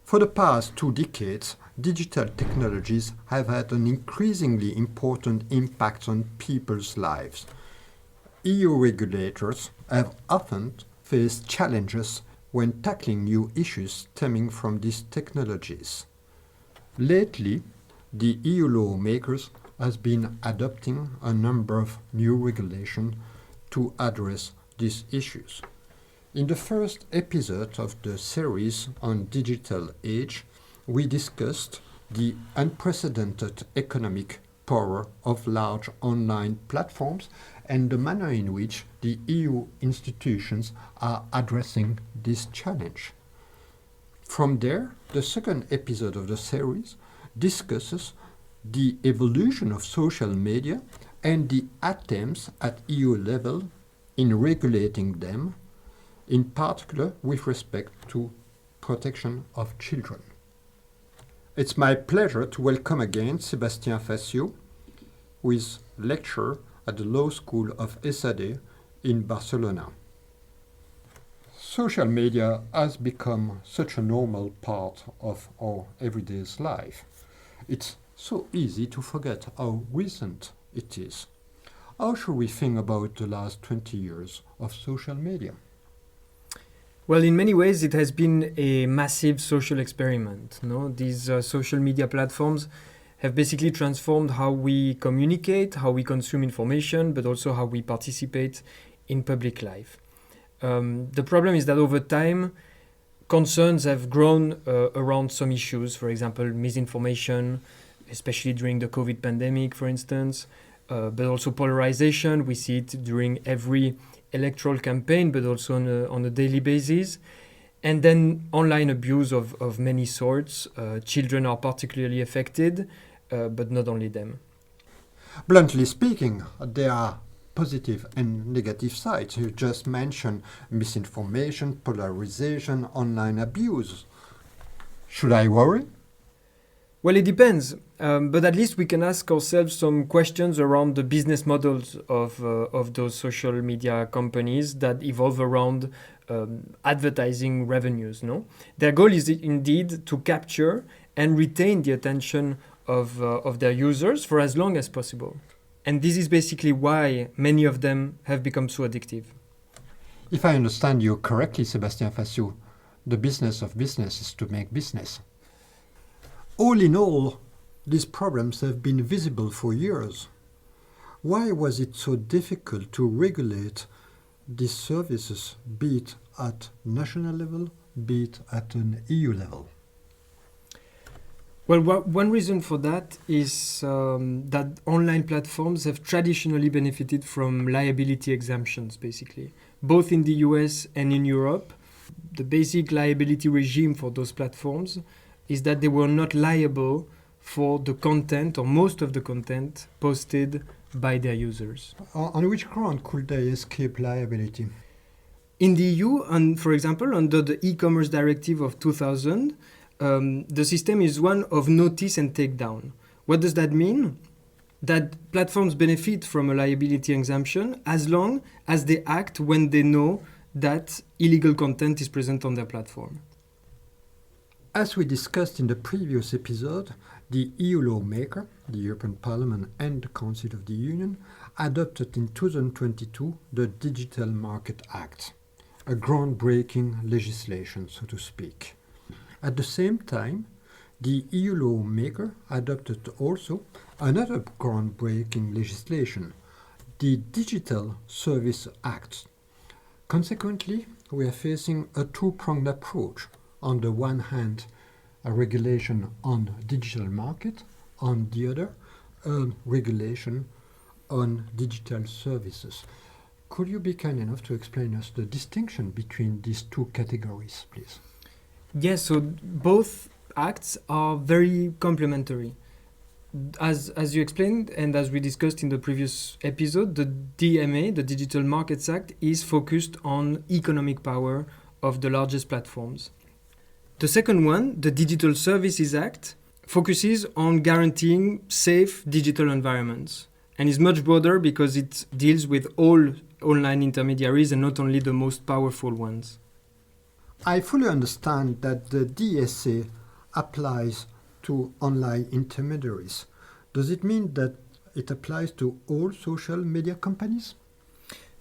For the past 2 decades, digital technologies have had an increasingly important impact on people's lives. EU regulators have often faced challenges when tackling new issues stemming from these technologies. Lately, the EU lawmakers have been adopting a number of new regulations to address these issues. In the first episode of the series on digital age, we discussed the unprecedented economic power of large online platforms and the manner in which the EU institutions are addressing this challenge. From there, the second episode of the series discusses the evolution of social media and the attempts at EU level in regulating them, in particular with respect to protection of children. It's my pleasure to welcome again Sébastien Fassiaux, who is lecturer at the Law School of Esade in Barcelona. Social media has become such a normal part of our everyday life. It's so easy to forget how recent it is. How should we think about the last 20 years of social media? Well, in many ways, it has been a massive social experiment. No? These social media platforms have basically transformed how we communicate, how we consume information, but also how we participate in public life. The problem is that over time, concerns have grown around some issues, for example, misinformation, especially during the COVID pandemic, for instance, but also polarization. We see it during every electoral campaign, but also on a daily basis. And then online abuse of many sorts. Children are particularly affected, but not only them. Bluntly speaking, there are positive and negative sides. You just mentioned misinformation, polarization, online abuse. Should I worry? Well, it depends, but at least we can ask ourselves some questions around the business models of those social media companies that evolve around advertising revenues. No, their goal is indeed to capture and retain the attention of their users for as long as possible, and this is basically why many of them have become so addictive. If I understand you correctly, Sébastien Fassiaux, the business of business is to make business. All in all, these problems have been visible for years. Why was it so difficult to regulate these services, be it at national level, be it at an EU level? Well, one reason for that is that online platforms have traditionally benefited from liability exemptions, basically, both in the US and in Europe. The basic liability regime for those platforms is that they were not liable for the content or most of the content posted by their users. On which ground could they escape liability? In the EU, and for example, under the e-commerce directive of 2000, the system is one of notice and takedown. What does that mean? That platforms benefit from a liability exemption as long as they act when they know that illegal content is present on their platform. As we discussed in the previous episode, the EU lawmaker, the European Parliament and the Council of the Union, adopted in 2022 the Digital Market Act, a groundbreaking legislation, so to speak. At the same time, the EU lawmaker adopted also another groundbreaking legislation, the Digital Service Act. Consequently, we are facing a two-pronged approach. On the one hand, a regulation on digital market, on the other, a regulation on digital services. Could you be kind enough to explain us the distinction between these two categories, please? Yes, so both acts are very complementary. As you explained and as we discussed in the previous episode, the DMA, the Digital Markets Act, is focused on economic power of the largest platforms. The second one, the Digital Services Act, focuses on guaranteeing safe digital environments and is much broader because it deals with all online intermediaries and not only the most powerful ones. I fully understand that the DSA applies to online intermediaries. Does it mean that it applies to all social media companies?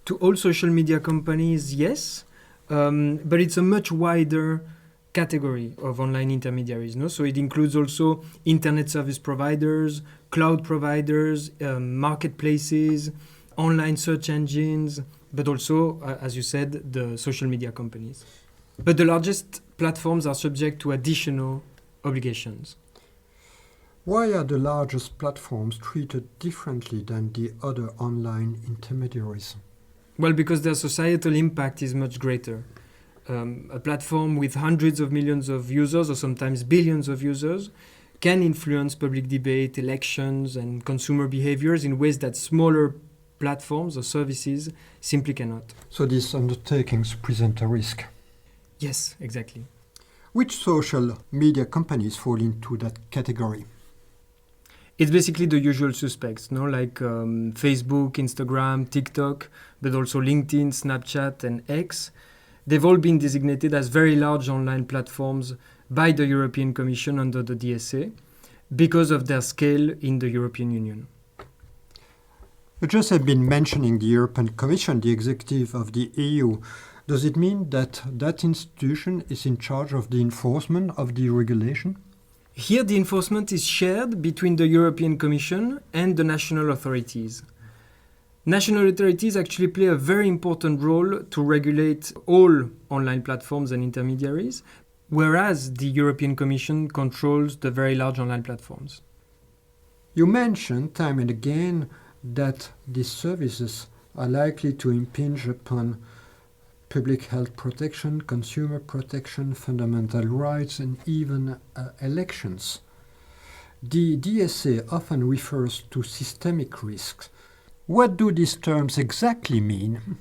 To all social media companies, yes, but it's a much wider category of online intermediaries. No? So it includes also internet service providers, cloud providers, marketplaces, online search engines, but also, as you said, the social media companies. But the largest platforms are subject to additional obligations. Why are the largest platforms treated differently than the other online intermediaries? Well, because their societal impact is much greater. A platform with hundreds of millions of users, or sometimes billions of users, can influence public debate, elections, and consumer behaviors in ways that smaller platforms or services simply cannot. So these undertakings present a risk. Yes, exactly. Which social media companies fall into that category? It's basically the usual suspects, no? Like Facebook, Instagram, TikTok, but also LinkedIn, Snapchat, and X. They've all been designated as very large online platforms by the European Commission under the DSA because of their scale in the European Union. You just have been mentioning the European Commission, the executive of the EU. Does it mean that that institution is in charge of the enforcement of the regulation? Here, the enforcement is shared between the European Commission and the national authorities. National authorities actually play a very important role to regulate all online platforms and intermediaries, whereas the European Commission controls the very large online platforms. You mentioned time and again that these services are likely to impinge upon public health protection, consumer protection, fundamental rights, and even elections. The DSA often refers to systemic risks. What do these terms exactly mean?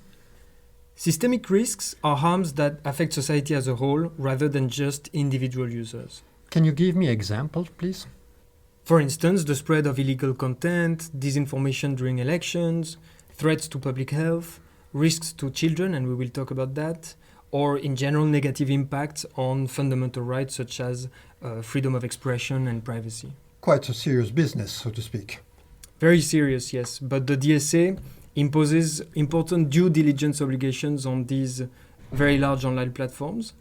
Systemic risks are harms that affect society as a whole rather than just individual users. Can you give me examples, please? For instance, the spread of illegal content, disinformation during elections, threats to public health, risks to children, and we will talk about that, or in general negative impacts on fundamental rights such as freedom of expression and privacy. Quite a serious business, so to speak. Very serious, yes, but the DSA imposes important due diligence obligations on these very large online platforms.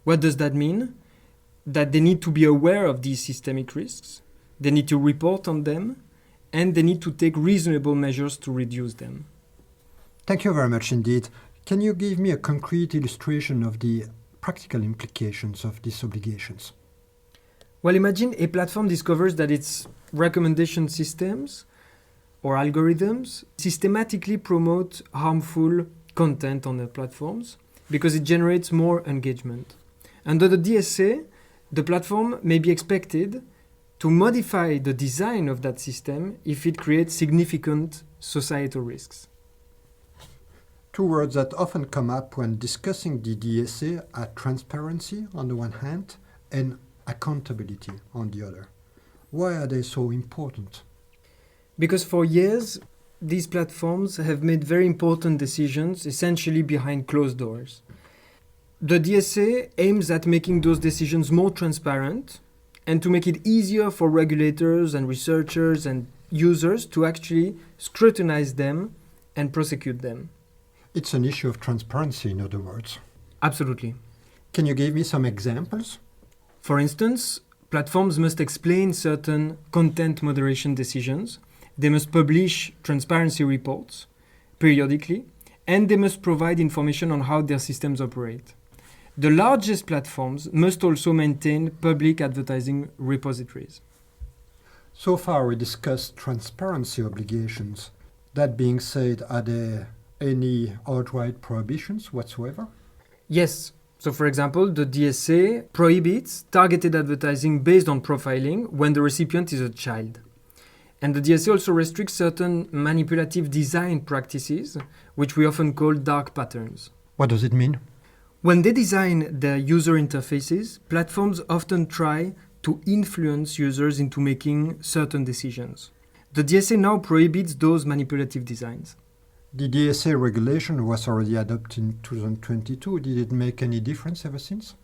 What does that mean? That they need to be aware of these systemic risks, they need to report on them, and they need to take reasonable measures to reduce them. Thank you very much indeed. Can you give me a concrete illustration of the practical implications of these obligations? Well, imagine a platform discovers that its recommendation systems or algorithms systematically promote harmful content on their platforms because it generates more engagement. Under the DSA, the platform may be expected to modify the design of that system if it creates significant societal risks. Two words that often come up when discussing the DSA are transparency on the one hand and accountability on the other. Why are they so important? Because for years, these platforms have made very important decisions essentially behind closed doors. The DSA aims at making those decisions more transparent and to make it easier for regulators and researchers and users to actually scrutinize them and prosecute them. It's an issue of transparency, in other words. Absolutely. Can you give me some examples? For instance, platforms must explain certain content moderation decisions. They must publish transparency reports periodically, and they must provide information on how their systems operate. The largest platforms must also maintain public advertising repositories. So far we discussed transparency obligations. That being said, are there any outright prohibitions whatsoever? Yes. So for example, the DSA prohibits targeted advertising based on profiling when the recipient is a child. And the DSA also restricts certain manipulative design practices, which we often call dark patterns. What does it mean? When they design their user interfaces, platforms often try to influence users into making certain decisions. The DSA now prohibits those manipulative designs. The DSA regulation was already adopted in 2022. Did it make any difference ever since?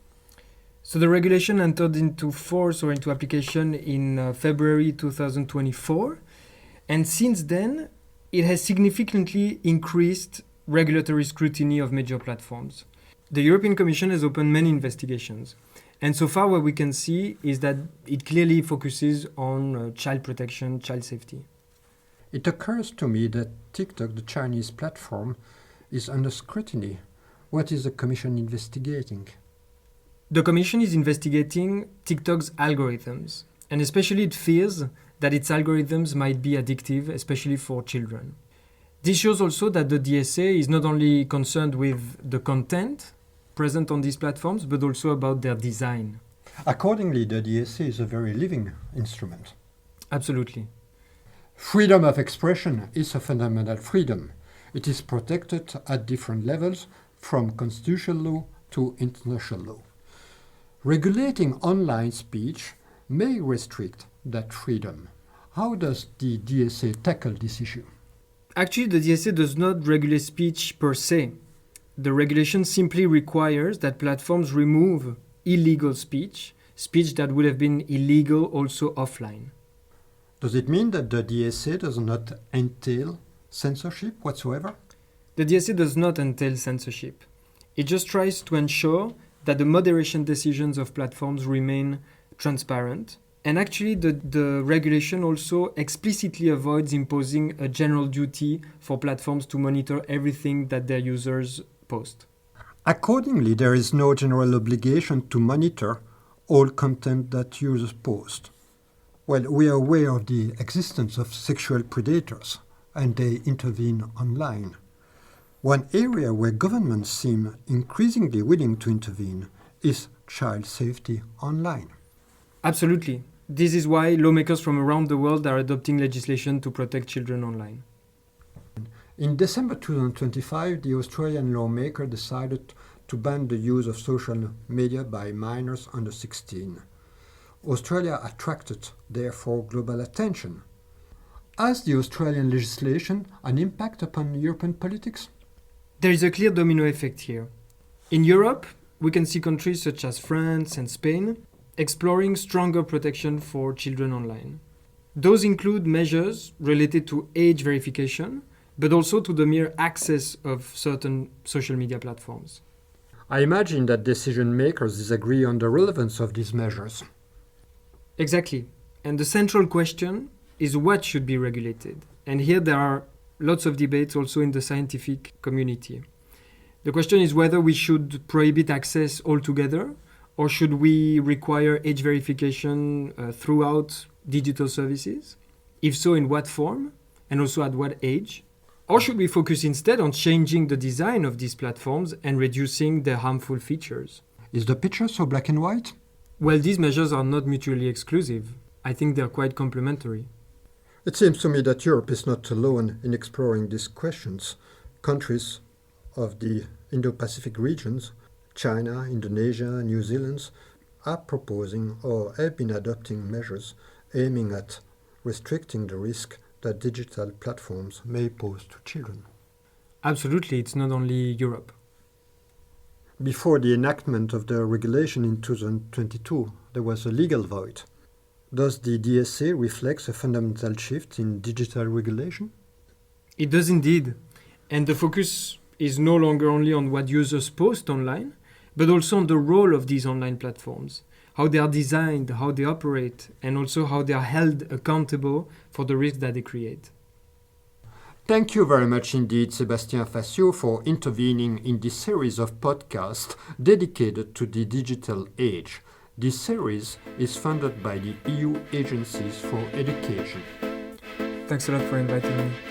So the regulation entered into force or into application in February 2024. And since then, it has significantly increased regulatory scrutiny of major platforms. The European Commission has opened many investigations. And so far what we can see is that it clearly focuses on child protection, child safety. It occurs to me that TikTok, the Chinese platform, is under scrutiny. What is the Commission investigating? The Commission is investigating TikTok's algorithms, and especially it fears that its algorithms might be addictive, especially for children. This shows also that the DSA is not only concerned with the content present on these platforms, but also about their design. Accordingly, the DSA is a very living instrument. Absolutely. Freedom of expression is a fundamental freedom. It is protected at different levels, from constitutional law to international law. Regulating online speech may restrict that freedom. How does the DSA tackle this issue? Actually, the DSA does not regulate speech per se. The regulation simply requires that platforms remove illegal speech, speech that would have been illegal also offline. Does it mean that the DSA does not entail censorship whatsoever? The DSA does not entail censorship. It just tries to ensure that the moderation decisions of platforms remain transparent. And actually, the regulation also explicitly avoids imposing a general duty for platforms to monitor everything that their users post. Accordingly, there is no general obligation to monitor all content that users post. Well, we are aware of the existence of sexual predators, and they intervene online. One area where governments seem increasingly willing to intervene is child safety online. Absolutely. This is why lawmakers from around the world are adopting legislation to protect children online. In December 2025, the Australian lawmaker decided to ban the use of social media by minors under 16. Australia attracted, therefore, global attention. Has the Australian legislation an impact upon European politics? There is a clear domino effect here. In Europe, we can see countries such as France and Spain exploring stronger protection for children online. Those include measures related to age verification, but also to the mere access of certain social media platforms. I imagine that decision makers disagree on the relevance of these measures. Exactly. And the central question is what should be regulated. And here there are lots of debates also in the scientific community. The question is whether we should prohibit access altogether, or should we require age verification throughout digital services? If so, in what form? And also at what age? Or should we focus instead on changing the design of these platforms and reducing their harmful features? Is the picture so black and white? Well, these measures are not mutually exclusive. I think they're quite complementary. It seems to me that Europe is not alone in exploring these questions. Countries of the Indo-Pacific regions, China, Indonesia, New Zealand, are proposing or have been adopting measures aiming at restricting the risk that digital platforms may pose to children. Absolutely, it's not only Europe. Before the enactment of the regulation in 2022, there was a legal void. Does the DSA reflect a fundamental shift in digital regulation? It does indeed. And the focus is no longer only on what users post online, but also on the role of these online platforms, how they are designed, how they operate, and also how they are held accountable for the risks that they create. Thank you very much indeed, Sébastien Fassiaux, for intervening in this series of podcasts dedicated to the digital age. This series is funded by the EU Agencies for Education. Thanks a lot for inviting me.